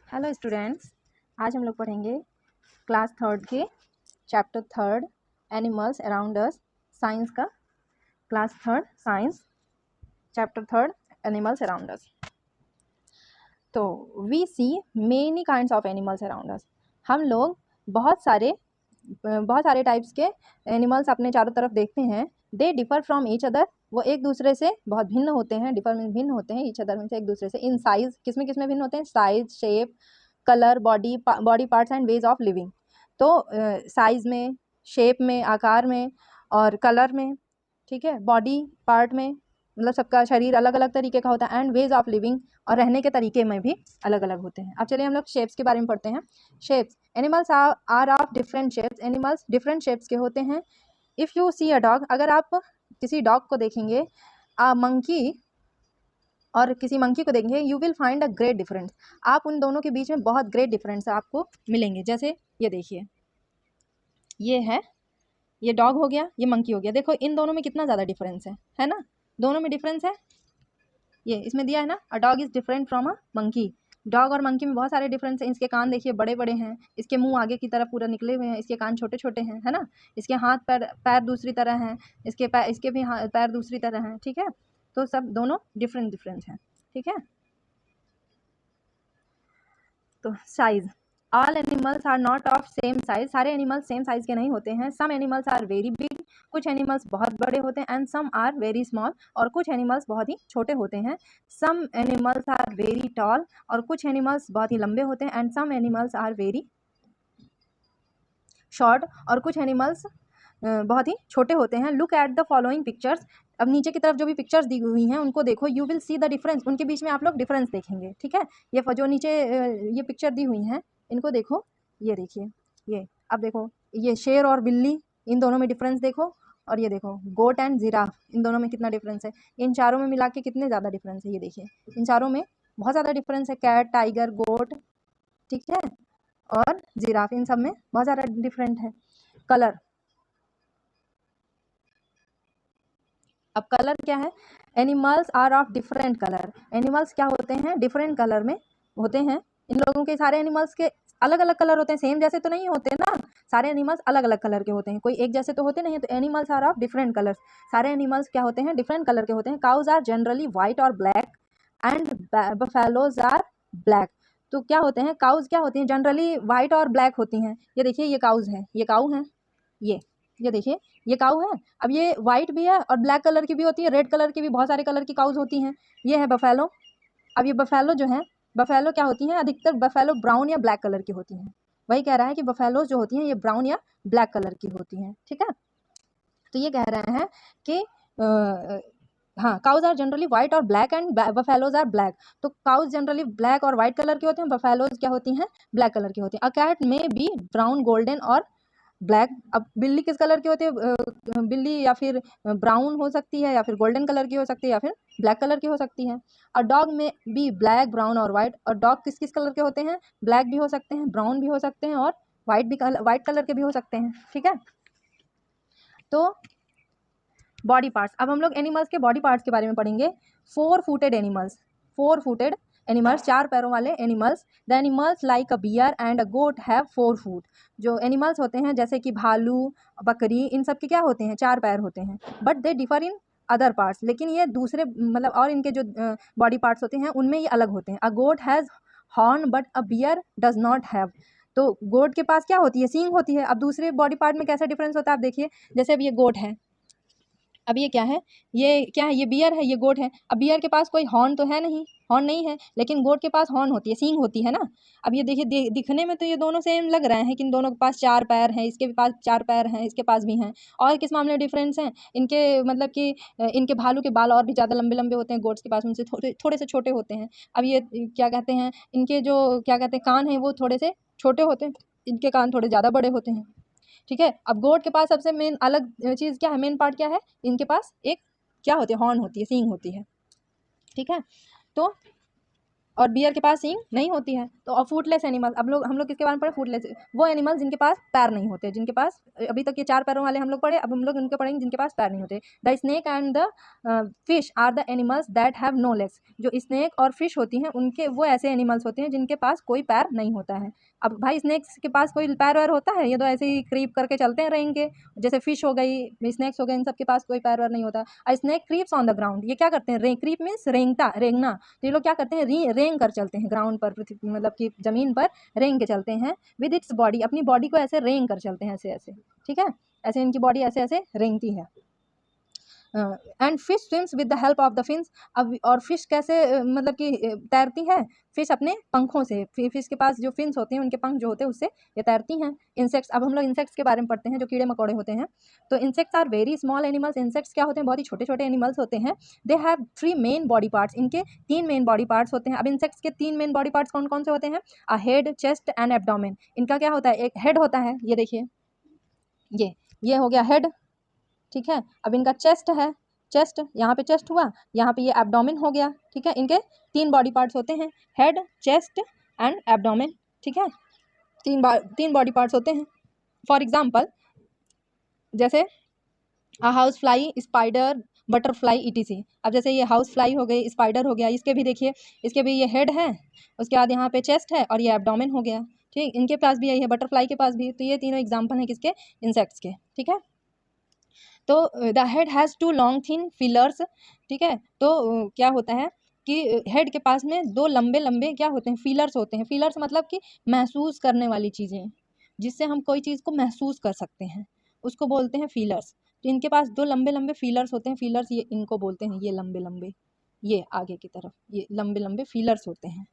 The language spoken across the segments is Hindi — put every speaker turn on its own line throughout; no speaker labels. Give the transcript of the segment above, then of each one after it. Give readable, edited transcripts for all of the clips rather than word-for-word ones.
हेलो स्टूडेंट्स, आज हम लोग पढ़ेंगे क्लास थर्ड के chapter third animals around us, science का। Class third science chapter third animals around us. तो we see many kinds of animals around us. हम लोग बहुत सारे टाइप्स के एनिमल्स अपने चारों तरफ देखते हैं। They differ from each other, वो एक दूसरे से बहुत भिन्न होते हैं। डिफर में भिन्न होते हैं, ईच अदर में से एक दूसरे से। इन साइज, किस में भिन्न होते हैं? Size, shape, colour, body parts and ways of living. तो साइज में, शेप में, आकार में और कलर में, ठीक है, बॉडी पार्ट में, मतलब सबका शरीर अलग अलग तरीके का होता है। एंड वेज ऑफ लिविंग, और रहने के तरीके में भी अलग अलग होते हैं। अब चलिए हम लोग शेप्स के बारे में पढ़ते हैं। Shapes, animals are of different shapes. Animals different shapes के होते हैं। If you see a dog, अगर आप किसी डॉग को देखेंगे, अ मंकी और किसी मंकी को देखेंगे, you will find a great difference. आप उन दोनों के बीच में बहुत ग्रेट डिफरेंस आपको मिलेंगे। जैसे ये देखिए, ये डॉग हो गया, ये मंकी हो गया। देखो इन दोनों में कितना ज़्यादा डिफरेंस है ना? दोनों में डिफरेंस है। ये इसमें दिया है ना, a dog is different from a monkey. Dog और मंकी में बहुत सारे डिफरेंस हैं। इसके कान देखिए बड़े बड़े हैं, इसके मुंह आगे की तरफ पूरा निकले हुए हैं, इसके कान छोटे छोटे हैं, है ना? इसके हाथ पैर पैर दूसरी तरह हैं, इसके भी पैर दूसरी तरह हैं, ठीक है? तो सब दोनों डिफरेंट डिफरेंस हैं, ठीक है? तो size, all animals are not of same size. सारे एनिमल्स सेम साइज के नहीं होते हैं। Some animals are very big, कुछ एनिमल्स बहुत बड़े होते हैं। And some are very small, और कुछ एनिमल्स बहुत ही छोटे होते हैं। Some animals are very tall, और कुछ एनिमल्स बहुत ही लंबे होते हैं। And some animals are very short, और कुछ एनिमल्स बहुत ही छोटे होते हैं। Look at the following pictures. अब नीचे की तरफ जो भी पिक्चर्स दी हुई हैं उनको देखो। You will see the difference, उनके बीच में आप लोग डिफरेंस देखेंगे, ठीक है? ये जो नीचे ये पिक्चर दी हुई हैं इनको देखो। ये देखिए, ये अब देखो, ये शेर और बिल्ली, इन दोनों में डिफरेंस देखो। और ये देखो गोट एंड जिराफ, इन दोनों में कितना डिफरेंस है। इन चारों में मिला के कितने ज़्यादा डिफरेंस है, ये देखिए इन चारों में बहुत ज़्यादा डिफरेंस है। कैट, टाइगर, गोट, ठीक है, और जिराफ, इन सब में बहुत ज़्यादा डिफरेंट है। कलर, अब कलर क्या है? Animals are of different colour. Animals क्या होते हैं? डिफरेंट कलर में होते हैं। इन लोगों के, सारे एनिमल्स के अलग अलग कलर होते हैं, सेम जैसे तो नहीं होते ना। सारे एनिमल्स अलग अलग कलर के होते हैं, कोई एक जैसे तो होते नहीं है। तो animals are of different colours. सारे एनिमल्स क्या होते हैं? डिफरेंट कलर के होते हैं। काउज आर जनरली वाइट और black and buffaloes are black. तो क्या होते हैं? काउज क्या होती हैं? जनरली वाइट और ब्लैक होती हैं। ये देखिए, ये काउज है, ये काऊ है, ये देखिए, ये काऊ है। अब ये वाइट भी है और ब्लैक कलर की भी होती है, रेड कलर की भी, बहुत सारे कलर की काउज होती हैं। ये है बफेलो। अब ये बफेलो जो है, बफेलो क्या होती हैं? अधिकतर बफेलो ब्राउन या ब्लैक कलर की होती हैं। वही कह रहा है कि बफेलो जो होती हैं ये ब्राउन या ब्लैक कलर की होती हैं, ठीक है? तो ये कह रहे हैं कि हाँ, काउज आर जनरली वाइट और black and buffaloes are black. तो काउज जनरली ब्लैक और वाइट कलर के होते हैं, बफेलोज क्या होती हैं? ब्लैक कलर की होती हैं। अ कैट में बी ब्राउन, गोल्डन और ब्लैक। अब बिल्ली किस कलर की होती है? बिल्ली या फिर ब्राउन हो सकती है, या फिर गोल्डन कलर की हो सकती है, या फिर ब्लैक कलर की हो सकती है। और डॉग में भी ब्लैक, ब्राउन और वाइट। और डॉग किस किस कलर के होते हैं? ब्लैक भी हो सकते हैं, ब्राउन भी हो सकते हैं, और वाइट कलर के भी हो सकते हैं, ठीक है? तो बॉडी पार्ट्स, अब हम लोग एनिमल्स के बॉडी पार्ट्स के बारे में पढ़ेंगे। Four footed animals, four footed animals, चार पैरों वाले animals. The animals like a bear and a goat have 4 foot. जो एनिमल्स होते हैं जैसे कि भालू, बकरी, इन सब के क्या होते हैं? 4 पैर होते हैं। But they differ in other parts, लेकिन ये दूसरे, मतलब और इनके जो बॉडी पार्ट्स होते हैं उनमें ये अलग होते हैं। A goat has horn but a bear does not have. तो गोट के पास क्या होती है? सींग होती है। अब दूसरे बॉडी पार्ट में कैसा डिफरेंस होता है? आप देखिए, जैसे अब ये गोट है, अब ये क्या है? ये क्या है? ये बियर है, ये गोट है। अब बियर के पास कोई हॉर्न तो है नहीं, हॉर्न नहीं है, लेकिन गोट के पास हॉर्न होती है, सींग होती है ना। अब ये देखिए, दिखने में तो ये दोनों सेम लग रहे हैं कि इन दोनों के पास 4 पैर हैं, इसके भी पास 4 पैर हैं, इसके पास भी हैं। और किस मामले में डिफरेंस हैं इनके? मतलब कि इनके भालू के बाल और भी ज़्यादा लंबे लंबे होते हैं, गोट्स के पास उनसे थोड़े थोड़े से छोटे होते हैं। अब ये क्या कहते हैं, इनके जो क्या कहते हैं कान हैं वो थोड़े से छोटे होते हैं, इनके कान थोड़े ज़्यादा बड़े होते हैं, ठीक है? अब गोट के पास सबसे मेन अलग चीज़ क्या है? मेन पार्ट क्या है? इनके पास एक क्या होती है? हॉर्न होती है, सींग होती है, ठीक है? तो और बियर के पास सींग नहीं होती है। तो और फुटलेस एनिमल, अब हम लोग किसके बारे में पढ़े? फुटलेस, वो एनिमल जिनके पास पैर नहीं होते, जिनके पास अभी तक ये 4 पैरों वाले हम लोग पढ़े, अब हम लोग उनके पढ़ेंगे जिनके पास पैर नहीं होते। The snake and the fish are the animals that have no legs. जो स्नेक और फिश होती हैं उनके, वो ऐसे एनिमल्स होते हैं जिनके पास कोई पैर नहीं होता है। अब भाई स्नेक्स के पास कोई पैर वैर होता है? ये तो ऐसे ही क्रीप करके चलते हैं रहेंगे। जैसे फिश हो गई, स्नेक्स हो गए, इन सब के पास कोई पैर वैर नहीं होता। Snake creeps on the ground, ये क्या करते हैं? क्रीप मीन्स रेंगता, रेंगना। तो ये लोग क्या करते हैं? रेंग कर चलते हैं ग्राउंड पर, मतलब कि जमीन पर रेंग के चलते हैं। विद इट्स बॉडी, अपनी बॉडी को ऐसे रेंग कर चलते हैं, ऐसे ऐसे, ठीक है, ऐसे इनकी बॉडी ऐसे ऐसे रेंगती है। And fish swims with the help of the fins. अब और फिश कैसे मतलब कि तैरती है? फिश अपने पंखों से, फिश के पास जो फिन्स होते हैं, उनके पंख जो होते हैं, उससे ये तैरती हैं। इंसेक्ट्स, अब हम लोग इंसेक्ट्स के बारे में पढ़ते हैं, जो कीड़े मकोड़े होते हैं। तो insects are very small animals. Insects क्या होते हैं? बहुत ही छोटे छोटे एनिमल्स होते हैं। They have 3 main body parts, इनके 3 मेन बॉडी पार्ट्स होते हैं। अब इंसेक्ट्स के 3 मेन बॉडी पार्ट्स कौन कौन से होते हैं? A head, chest and abdomen. इनका क्या होता है? एक हेड होता है, ये देखिए, ये हो गया हेड, ठीक है। अब इनका चेस्ट है, चेस्ट, यहाँ पे चेस्ट हुआ, यहाँ पे ये एब्डोमेन हो गया, ठीक है। इनके 3 बॉडी पार्ट्स होते हैं, हेड, चेस्ट एंड एब्डोमेन, ठीक है। 3 बॉडी पार्ट्स होते हैं। फॉर एग्जाम्पल, जैसे house fly, spider, butterfly, ETC। अब जैसे ये हाउस फ्लाई हो गई, स्पाइडर हो गया, इसके भी देखिए, इसके भी ये हेड है, उसके बाद यहाँ पे चेस्ट है और ये एब्डोमेन हो गया, ठीक। इनके पास भी यही है, बटरफ्लाई के पास भी। तो ये तीनों एग्जाम्पल हैं किसके? इंसेक्ट्स के, ठीक है। तो the head has 2 long thin fillers, ठीक है। तो क्या होता है कि हेड के पास में 2 लंबे लंबे क्या होते हैं? फीलर्स होते हैं। फीलर्स मतलब कि महसूस करने वाली चीज़ें, जिससे हम कोई चीज़ को महसूस कर सकते हैं, उसको बोलते हैं फीलर्स। तो इनके पास 2 लंबे लंबे फीलर्स होते हैं। फीलर्स ये इनको बोलते हैं, ये लंबे लंबे, ये आगे की तरफ ये लंबे लंबे फीलर्स होते हैं,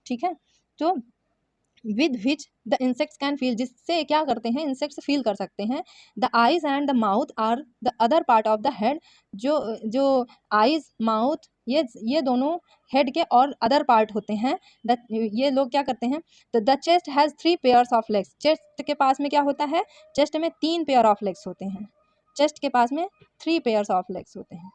ठीक है। तो with which the insects can feel, जिससे क्या करते हैं? इंसेक्ट्स फील कर सकते हैं। The eyes and the mouth are the other part of the head. जो जो आइज, माउथ, ये दोनों हेड के और अदर पार्ट होते हैं। ये लोग क्या करते हैं? तो the chest has 3 pairs of legs. Chest के पास में क्या होता है? चेस्ट में 3 पेयर ऑफ लेग्स होते हैं। चेस्ट के पास में 3 पेयर्स ऑफ लेग्स होते हैं।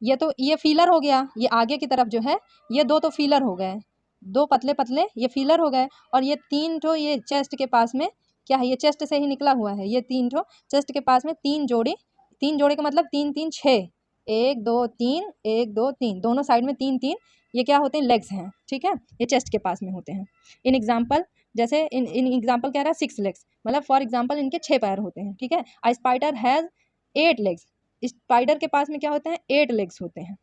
ये तो ये फीलर हो गया, ये आगे की तरफ जो है, ये 2 तो फीलर हो गए, 2 पतले पतले ये फीलर हो गए। और ये 3 ठो ये चेस्ट के पास में क्या है? ये चेस्ट से ही निकला हुआ है। ये 3 ठो चेस्ट के पास में 3 जोड़े, 3 जोड़े का मतलब 3 3 6, 1 2 3, 1 2 3, दोनों साइड में 3 3, ये क्या होते हैं? लेग्स हैं, ठीक है। ये चेस्ट के पास में होते हैं। इन एग्जाम्पल, जैसे इन एग्जाम्पल कह रहा है 6 लेग्स, मतलब फॉर एग्जाम्पल इनके 6 पैर होते हैं, ठीक है। आ स्पाइडर हैज़ 8 लेग्स। स्पाइडर के पास में क्या होते हैं? 8 लेग्स होते हैं,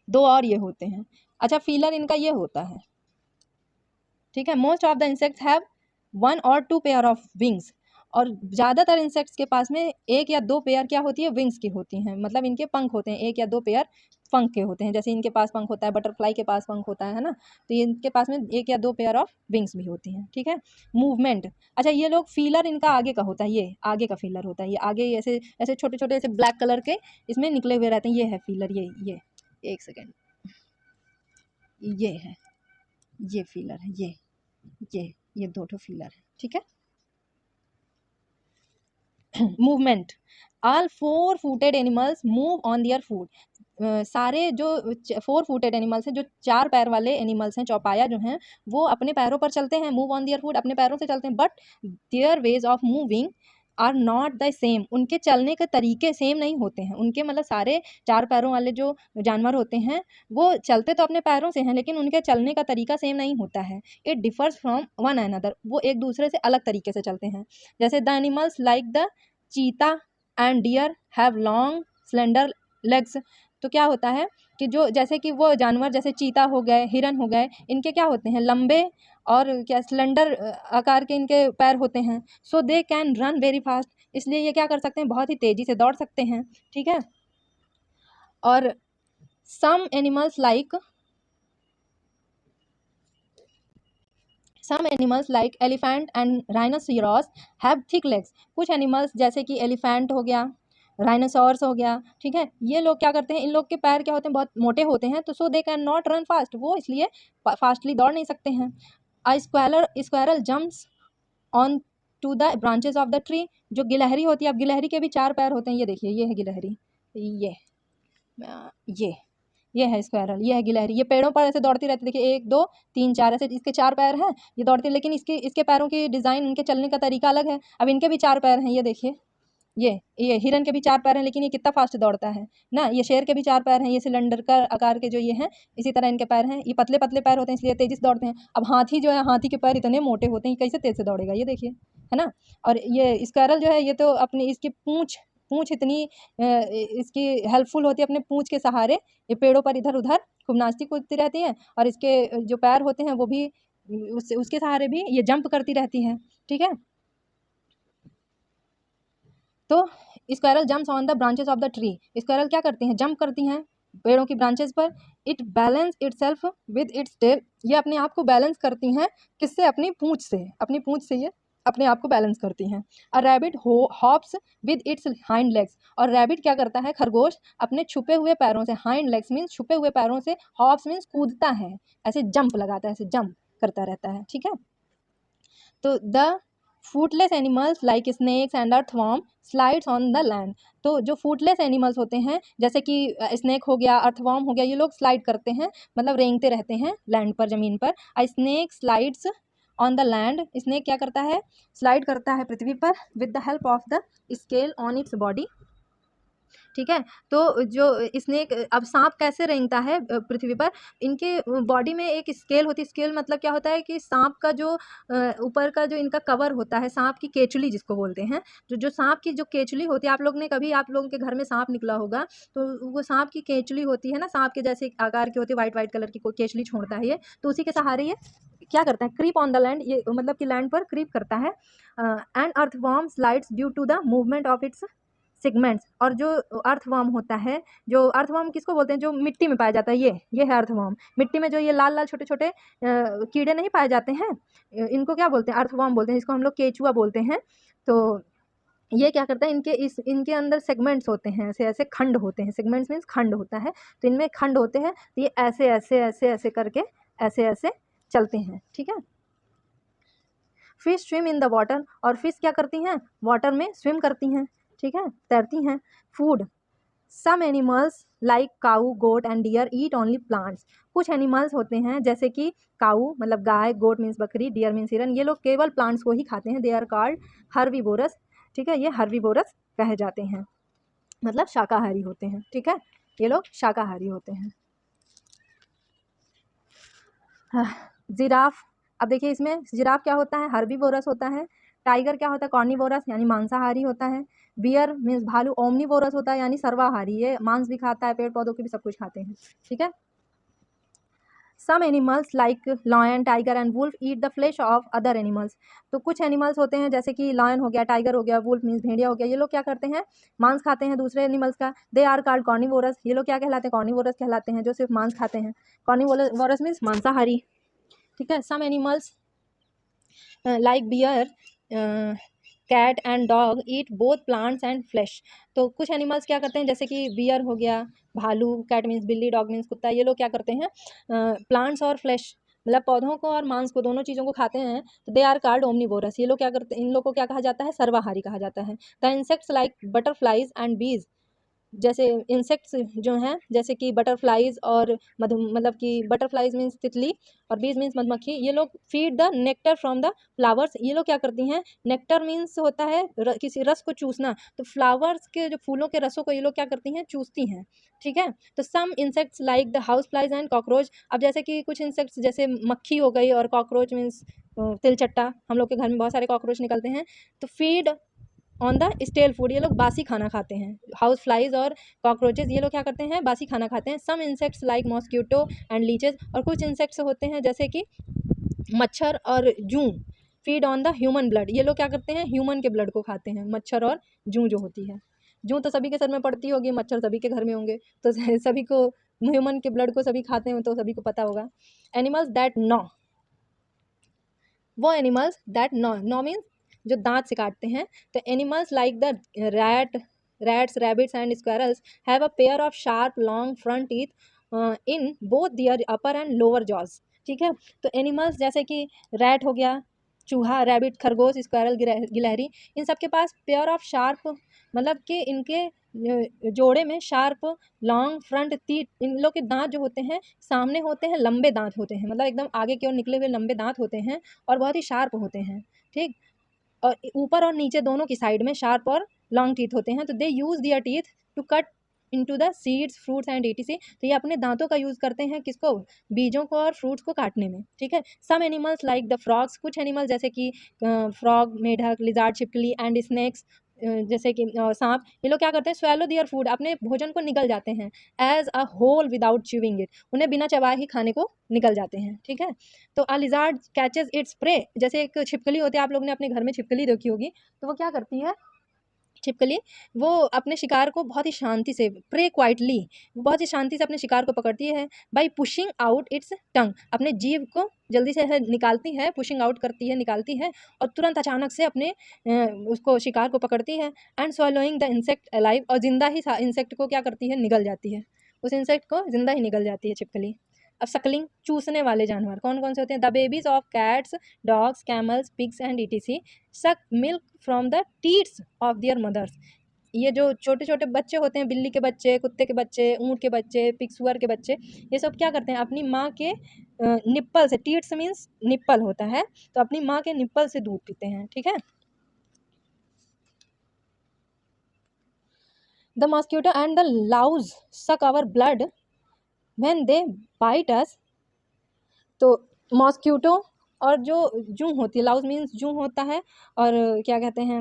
2 और ये होते हैं। अच्छा, फीलर इनका ये होता है, ठीक है। Most of the insects have 1 और 2 पेयर ऑफ विंग्स। और ज़्यादातर इंसेक्ट्स के पास में 1 या 2 पेयर क्या होती है? विंग्स की होती हैं, मतलब इनके पंख होते हैं, 1 या 2 पेयर पंख के होते हैं। जैसे इनके पास पंख होता है, बटरफ्लाई के पास पंख होता है ना। तो ये इनके पास में 1 या 2 पेयर ऑफ विंग्स भी होती हैं, ठीक है। मूवमेंट, अच्छा, ये लोग फीलर इनका आगे का होता है, ये आगे का फीलर होता है। ये आगे ऐसे ऐसे छोटे छोटे ऐसे ब्लैक कलर के इसमें निकले हुए रहते हैं, ये है फीलर। ये 1 सेकेंड, ये है, ये फीलर है, ये 2 ठो फीलर है, ठीक है। Movement, all 4 footed animals move on their feet. सारे जो 4 फूटेड एनिमल्स हैं, जो 4 पैर वाले एनिमल्स हैं, चौपाया जो हैं, वो अपने पैरों पर चलते हैं। मूव ऑन देयर फूट, अपने पैरों से चलते हैं। But their ways of moving are not the same, उनके चलने के तरीके सेम नहीं होते हैं। उनके मतलब सारे 4 पैरों वाले जो जानवर होते हैं, वो चलते तो अपने पैरों से हैं, लेकिन उनके चलने का तरीका सेम नहीं होता है। It differs from one another, वो एक दूसरे से अलग तरीके से चलते हैं। जैसे the animals like the cheetah and deer have long slender legs. तो क्या होता है कि जो जैसे कि वो जानवर, जैसे चीता हो गए, हिरन हो गए, इनके क्या होते हैं? लंबे और क्या स्लेंडर आकार के इनके पैर होते हैं। So they can run very fast, इसलिए ये क्या कर सकते हैं? बहुत ही तेज़ी से दौड़ सकते हैं, ठीक है। और some animals like elephant and rhinoceros have thick legs. कुछ एनिमल्स जैसे कि एलिफेंट हो गया, राइनोसॉर्स हो गया, ठीक है, ये लोग क्या करते हैं? इन लोग के पैर क्या होते हैं? बहुत मोटे होते हैं। तो so they can not run fast, वो इसलिए फास्टली दौड़ नहीं सकते हैं। Squirrel jumps on to the branches of the tree. जो गिलहरी होती है, अब गिलहरी के भी 4 पैर होते हैं, ये देखिए, ये है गिलहरी, ये ये है स्क्वायरल, ये है गिलहरी, ये पेड़ों पर ऐसे दौड़ती रहती है। देखिए 1 2 3 4 ऐसे इसके 4 पैर हैं, ये दौड़ती है, लेकिन इसके पैरों की डिज़ाइन, इनके चलने का तरीका अलग है। अब इनके भी 4 पैर हैं, ये देखिए, ये हिरन के भी 4 पैर हैं, लेकिन ये कितना फास्ट दौड़ता है ना। ये शेर के भी 4 पैर हैं, ये सिलेंडर का आकार के जो ये हैं, इसी तरह इनके पैर हैं। ये पतले पतले पैर होते हैं, इसलिए तेज़ी से दौड़ते हैं। अब हाथी जो है, हाथी के पैर इतने मोटे होते हैं, ये कैसे तेज़ से दौड़ेगा, ये देखिए, है ना। और ये स्क्वायरल जो है, ये तो अपनी इसकी पूँछ इतनी इसकी हेल्पफुल होती है, अपने पूँछ के सहारे ये पेड़ों पर इधर उधर खूब नाचती कूदती रहती है, और इसके जो पैर होते हैं वो भी उसके सहारे भी ये जंप करती रहती है, ठीक है। तो squirrel jumps on the branches of the tree, squirrel क्या करती हैं, जंप करती हैं पेड़ों की ब्रांचेस पर। It balance itself with its tail, ये अपने आप को बैलेंस करती हैं, किससे, अपनी पूँछ से ये अपने आप को बैलेंस करती हैं। A rabbit hops with its hind legs, और रैबिट क्या करता है, खरगोश अपने छुपे हुए पैरों से, हाइंड लेग्स मीन्स छुपे हुए पैरों से, हॉप्स मीन्स कूदता है, ऐसे जंप लगाता है, ऐसे जंप करता रहता है, ठीक है। तो the footless animals like snakes and earthworm slides on the land, तो जो फूटलेस एनिमल्स होते हैं, जैसे कि स्नेक हो गया, अर्थवॉर्म हो गया, ये लोग स्लाइड करते हैं, मतलब रेंगते रहते हैं लैंड पर, ज़मीन पर। अ snake slides on the land, snake क्या करता है, स्लाइड करता है पृथ्वी पर with the help of the scale on its body, ठीक है। तो जो स्नेक, अब सांप कैसे रेंगता है पृथ्वी पर, इनके बॉडी में एक स्केल होती है। स्केल मतलब क्या होता है कि सांप का जो ऊपर का जो इनका कवर होता है, सांप की केचुली जिसको बोलते हैं, जो सांप की जो केचुली होती है, आप लोग ने कभी, आप लोगों के घर में सांप निकला होगा, तो वो सांप की केचुली होती है ना, सांप के जैसे आकार की होती है, वाइट वाइट कलर की केचुली छोड़ता है ये, तो उसी के सहारे ये क्या करता है, क्रीप ऑन द लैंड, ये मतलब कि लैंड पर क्रीप करता है। And earthworm slides due to the movement of its segments, और जो अर्थवर्म होता है, जो अर्थवर्म किसको बोलते हैं, जो मिट्टी में पाया जाता है, ये है अर्थवर्म। मिट्टी में जो ये लाल लाल छोटे छोटे कीड़े नहीं पाए जाते हैं, इनको क्या बोलते हैं, अर्थवर्म बोलते हैं, इसको हम लोग केचुआ बोलते हैं। तो ये क्या करता है, इनके अंदर सेगमेंट्स होते हैं, ऐसे ऐसे खंड होते हैं, सेगमेंट्स मीन्स खंड होता है, तो इनमें खंड होते हैं, तो ये ऐसे ऐसे ऐसे ऐसे करके ऐसे ऐसे चलते हैं, ठीक है। Fish swim in the water, और फिश क्या करती हैं, वाटर में स्विम करती हैं, ठीक है, तैरती हैं। Food, some animals like cow, goat and deer eat only plants, कुछ एनिमल्स होते हैं जैसे कि काऊ मतलब गाय, गोट मीन्स बकरी, डियर मीन्स हिरन, ये लोग केवल प्लांट्स को ही खाते हैं। दे आर कॉल्ड हर्बीवोरस, ठीक है, ये हर्बीवोरस कहे जाते हैं, मतलब शाकाहारी होते हैं, ठीक है, ये लोग शाकाहारी होते हैं। जिराफ, अब देखिए इसमें जिराफ क्या होता है, हर्बीवोरस होता है। टाइगर क्या होता है, कॉर्निवोरस यानी मांसाहारी होता है। बियर मीन्स भालू, ओमनीवोरस होता है यानी सर्वाहारी, ये मांस भी खाता है, पेड़ पौधों के भी सब कुछ खाते हैं, ठीक है। Some animals like lion, tiger and wolf eat the flesh of other animals, तो कुछ एनिमल्स होते हैं जैसे कि लायन हो गया, टाइगर हो गया, वुल्फ मीन्स भेड़िया हो गया, ये लोग क्या करते हैं, मांस खाते हैं दूसरे एनिमल्स का। दे आर कॉल्ड कॉर्निवोरस, ये लोग क्या कहलाते हैं, कॉर्निवोरस कहलाते हैं, जो सिर्फ मांस खाते हैं। कॉर्निवोरस मीन्स मांसाहारी, ठीक है। Some animals like bear, cat and dog eat both plants and flesh, तो कुछ एनिमल्स क्या करते हैं, जैसे कि बियर हो गया, भालू, कैट मीन्स बिल्ली, डॉग मीन्स कुत्ता, ये लोग क्या करते हैं, प्लांट्स और फ्लैश मतलब पौधों को और मांस को, दोनों चीज़ों को खाते हैं। तो दे आर कॉल्ड ओमनीवोरस, ये लोग क्या करते हैं, इन लोग को क्या कहा जाता है, सर्वाहारी कहा जाता है। The insects like butterflies and बीज, जैसे इंसेक्ट्स जो हैं, जैसे कि बटरफ्लाइज और मधु, मतलब कि बटरफ्लाइज मीन्स तितली और बीज मीन्स मधुमक्खी, ये लोग feed the nectar from the flowers, ये लोग क्या करती हैं, नेक्टर मीन्स होता है किसी रस को चूसना, तो फ्लावर्स के जो फूलों के रसों को ये लोग क्या करती हैं, चूसती हैं, ठीक है। तो some insects like the house flies and cockroach, अब जैसे कि कुछ इंसेक्ट्स जैसे मक्खी हो गई, और कॉकरोच मीन्स तिलचट्टा, हम लोग के घर में बहुत सारे कॉकरोच निकलते हैं, तो feed on the stele food, ये लोग बासी खाना खाते हैं। हाउस फ्लाइज और कॉकरोचेज ये लोग क्या करते हैं, बासी खाना खाते हैं। Some insects like mosquito and leeches, और कुछ इंसेक्ट्स होते हैं जैसे कि मच्छर और जूं, feed on the human blood, ये लोग क्या करते हैं, ह्यूमन के ब्लड को खाते हैं, मच्छर और जूं जो होती है। जूं तो सभी के सर में पड़ती होगी, मच्छर सभी के घर में होंगे, तो सभी को ह्यूमन के ब्लड को सभी खाते हैं, तो सभी को पता होगा। एनिमल्स दैट नॉ, वो एनिमल्स दैट नॉ मीन्स जो दांत से काटते हैं, तो animals like the rats, rabbits and squirrels have a pair of sharp long front teeth in both their upper and lower jaws, ठीक है। तो एनिमल्स जैसे कि रैट हो गया, चूहा, रैबिट, खरगोश, स्क्वायरल, गिलहरी, इन सब के पास पेयर ऑफ शार्प मतलब कि इनके जोड़े में शार्प लॉन्ग फ्रंट टीथ, इन लोग के दांत जो होते हैं सामने होते हैं, लंबे दांत होते हैं, मतलब एकदम आगे की ओर निकले हुए लंबे दांत होते हैं और बहुत ही शार्प होते हैं, ठीक। और ऊपर और नीचे दोनों की साइड में शार्प और लॉन्ग टीथ होते हैं। तो they use their teeth to cut into the seeds fruits and etc। तो ये अपने दांतों का यूज़ करते हैं किसको, बीजों को और फ्रूट्स को काटने में, ठीक है। Some animals like the frogs, कुछ एनिमल जैसे कि फ्रॉग, मेढक, लिजार्ड, छिपकली एंड स्नेक्स, जैसे कि सांप, ये लोग क्या करते हैं, स्वेलो दियर फूड, अपने भोजन को निगल जाते हैं as a whole without chewing it, उन्हें बिना चबाए ही खाने को निगल जाते हैं, ठीक है। तो अ लिजार्ड कैचेज इट्स प्रे, जैसे एक छिपकली होती है, आप लोग ने अपने घर में छिपकली देखी होगी, तो वो क्या करती है छिपकली, वो अपने शिकार को बहुत ही शांति से, प्रे क्वाइटली, बहुत ही शांति से अपने शिकार को पकड़ती है बाई पुशिंग आउट इट्स टंग, अपने जीभ को जल्दी से ऐसे निकालती है, पुशिंग आउट करती है, निकालती है, और तुरंत अचानक से अपने उसको शिकार को पकड़ती है, and swallowing the insect alive, और जिंदा ही इंसेक्ट को क्या करती है, निगल जाती है, उस इंसेक्ट को जिंदा ही निगल जाती है छिपकली। अब सकलिंग, चूसने वाले जानवर कौन कौन से होते हैं, the babies of cats, dogs, camels, pigs and etc suck milk from the teats of their mothers, ये जो छोटे छोटे बच्चे होते हैं, बिल्ली के बच्चे, कुत्ते के बच्चे, ऊँट के बच्चे, पिग, सुअर के बच्चे, ये सब क्या करते हैं, अपनी माँ के निप्पल से, टीट्स मीन्स निप्पल होता है, तो अपनी माँ के निप्पल से दूध पीते हैं, ठीक है। The mosquito and the louse suck our blood when they bite us, तो मॉस्किटो और जो जूं होती है, लाउज मीन्स जूं होता है, और क्या कहते हैं,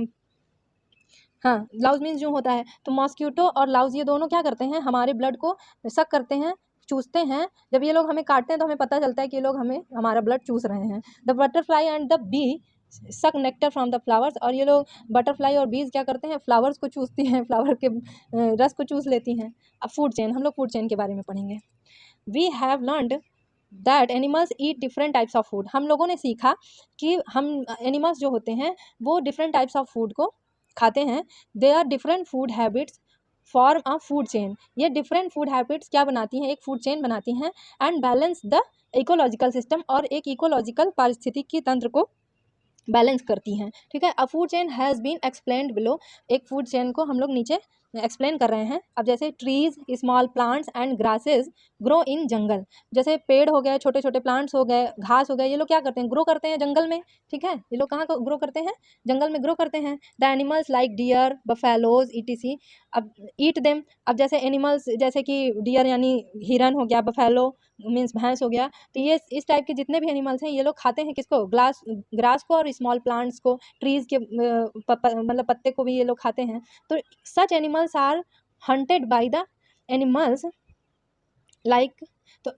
हाँ, लाउज मीन्स जूं होता है, तो मॉस्किटो और लाउज ये दोनों क्या करते हैं, हमारे ब्लड को सक करते हैं, चूसते हैं। जब ये लोग हमें काटते हैं तो हमें पता चलता है कि ये लोग हमें हमारा ब्लड चूस रहे हैं। The butterfly and the bee suck nectar from the flowers, और ये लोग बटरफ्लाई और बीज क्या करते हैं, फ्लावर्स को चूसती हैं, फ्लावर के रस को चूस लेती हैं। अब फूड चेन, हम लोग फूड चेन के बारे में पढ़ेंगे। We have learned that animals eat different types of food, हम लोगों ने सीखा कि हम एनिमल्स जो होते हैं वो डिफरेंट टाइप्स ऑफ फूड को खाते हैं। They are different food habits form a food chain, ये डिफरेंट फूड हैबिट्स क्या बनाती हैं, एक फूड चेन बनाती हैं, and balance the ecological system, और एक इकोलॉजिकल पारिस्थितिकी तंत्र को बैलेंस करती हैं, ठीक है। A food chain has been explained below, एक फूड चेन को हम लोग नीचे एक्सप्लेन कर रहे हैं। अब जैसे trees, small plants and grasses grow in jungle, जैसे पेड़ हो गए, छोटे छोटे प्लांट्स हो गए, घास हो गए, ये लोग क्या करते हैं, ग्रो करते हैं जंगल में, ठीक है। ये लोग कहाँ ग्रो करते हैं, जंगल में ग्रो करते हैं। The animals like deer, buffaloes etc अब ईट देम, अब जैसे एनिमल्स जैसे कि डियर यानी हिरन हो गया, बफेलो मीन्स भैंस हो गया, तो ये इस टाइप के जितने भी एनिमल्स हैं ये लोग खाते हैं किसको, ग्रास को और स्मॉल प्लांट्स को, ट्रीज के मतलब पत्ते को भी ये लोग खाते हैं। तो such animals are hunted by the animals like, तो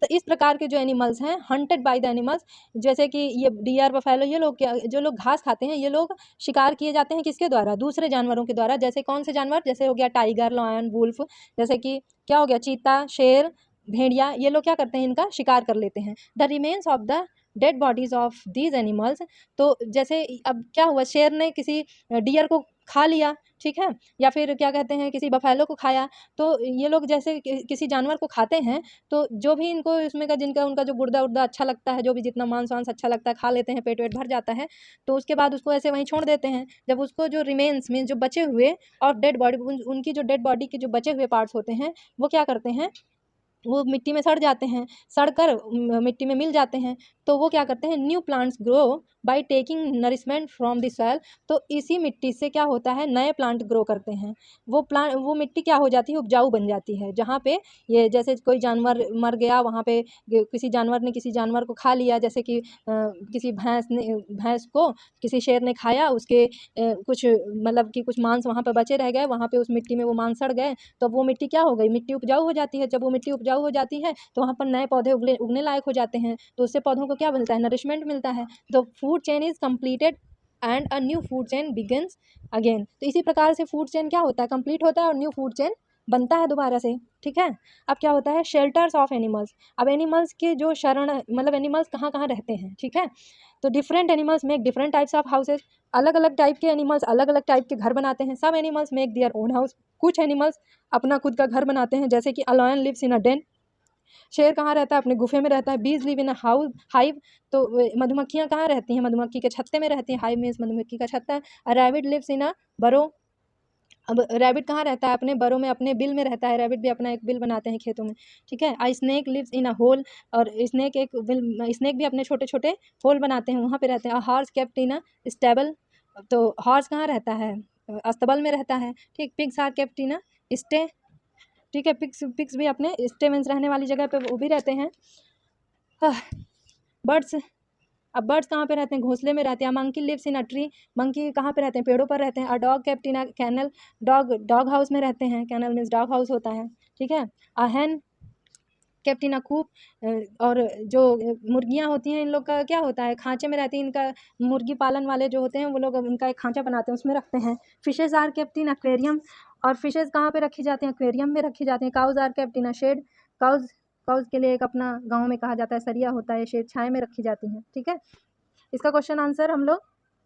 इस प्रकार के जो एनिमल्स हैं हंटेड बाय द एनिमल्स, जैसे कि ये डियर, बफेलो, ये लोग क्या, जो लोग घास खाते हैं, ये लोग शिकार किए जाते हैं किसके द्वारा, दूसरे जानवरों के द्वारा। जैसे कौन से जानवर, जैसे हो गया टाइगर, लॉयन, वुल्फ, जैसे कि क्या हो गया, चीता, शेर, भेड़िया, ये लोग क्या करते हैं, इनका शिकार कर लेते हैं। The remains of the dead bodies of these animals, तो जैसे अब क्या हुआ, शेर ने किसी डियर को खा लिया, ठीक है, या फिर क्या कहते हैं किसी बफेलो को खाया, तो ये लोग जैसे किसी जानवर को खाते हैं, तो जो भी इनको इसमें का जिनका उनका जो गुर्दा उर्दा अच्छा लगता है, जो भी जितना मांस वांस अच्छा लगता है खा लेते हैं, पेट वेट भर जाता है, तो उसके बाद उसको ऐसे वहीं छोड़ देते हैं। जब उसको जो रिमेन्स मीन जो बचे हुए और डेड बॉडी, उनकी जो डेड बॉडी के जो बचे हुए पार्ट्स होते हैं वो क्या करते हैं, वो मिट्टी में सड़ जाते हैं, सड़कर मिट्टी में मिल जाते हैं, तो वो क्या करते हैं, new plants grow by taking nourishment from the soil, तो इसी मिट्टी से क्या होता है, नए प्लांट ग्रो करते हैं। वो मिट्टी क्या हो जाती है, उपजाऊ बन जाती है, जहाँ पे ये जैसे कोई जानवर मर गया, वहाँ पे किसी जानवर ने किसी जानवर को खा लिया, जैसे कि किसी भैंस को किसी शेर ने खाया, उसके कुछ मतलब कि कुछ मांस वहाँ पर बचे रह गए, वहाँ पे उस मिट्टी में वो मांस सड़ गए, तो वो मिट्टी क्या हो गई, मिट्टी उपजाऊ हो जाती है। जब वो मिट्टी उपजाऊ हो जाती है तो वहाँ पर नए पौधे उगने लायक हो जाते हैं, तो उससे पौधों को क्या मिलता है, नरिशमेंट मिलता है। The food chain is completed and a new food chain begins again, तो इसी प्रकार से फूड चेन क्या होता है, कंप्लीट होता है और न्यू फूड चेन बनता है दोबारा से, ठीक है। अब क्या होता है, शेल्टर्स ऑफ एनिमल्स, अब एनिमल्स के जो शरण, मतलब एनिमल्स कहाँ कहाँ रहते हैं, ठीक है। तो different animals make different types of houses, अलग अलग टाइप के एनिमल्स अलग अलग टाइप के घर बनाते हैं। सब animals make their own house, कुछ एनिमल्स अपना खुद का घर बनाते हैं, जैसे कि a lion lives in a den, शेर कहाँ रहता है, अपने गुफे में रहता है। बीज live in a house hive, तो मधुमक्खियाँ कहाँ रहती हैं, मधुमक्खी के छत्ते में रहती हैं, हाइव मीन्स मधुमक्खी का छत्ता। अ रैबिट लिव्स इन अ बरो, अब रैबिट कहाँ रहता है? अपने बरों में, अपने बिल में रहता है। रैबिट भी अपना एक बिल बनाते हैं खेतों में, ठीक है। A snake lives in a hole, और स्नेक भी अपने छोटे छोटे होल बनाते हैं, वहाँ पे रहते हैं। A horse kept in a stable, तो हॉर्स कहाँ रहता है? अस्तबल में रहता है, ठीक। Pigs are kept in a sty, ठीक है। पिग्स भी अपने स्टे मीन्स रहने वाली जगह पे वो भी रहते हैं। बर्ड्स, अब बर्ड्स कहाँ पे रहते हैं? घोंसले में रहते हैं। Monkey lives in a tree, monkey कहाँ पे रहते हैं? पेड़ों पर रहते हैं। A dog kept in a kennel, dog house में रहते हैं। कैनल मीन्स डॉग हाउस होता है, ठीक है। अ हैन केप्ट इन अ कूप, और जो मुर्गियाँ होती हैं इन लोग का क्या होता है? खांचे में रहती हैं। इनका मुर्गी पालन वाले जो होते हैं वो लोग उनका एक खांचा बनाते हैं, उसमें रखते हैं। Fishes are kept in aquarium, और फिशेज कहाँ पे रखी जाती हैं? एक्वेरियम में रखी जाती हैं। Cows are kept in a shed, cows के लिए एक अपना गाँव में कहा जाता है सरिया होता है, शेड छाया में रखी जाती हैं, ठीक है। इसका क्वेश्चन आंसर हम लोग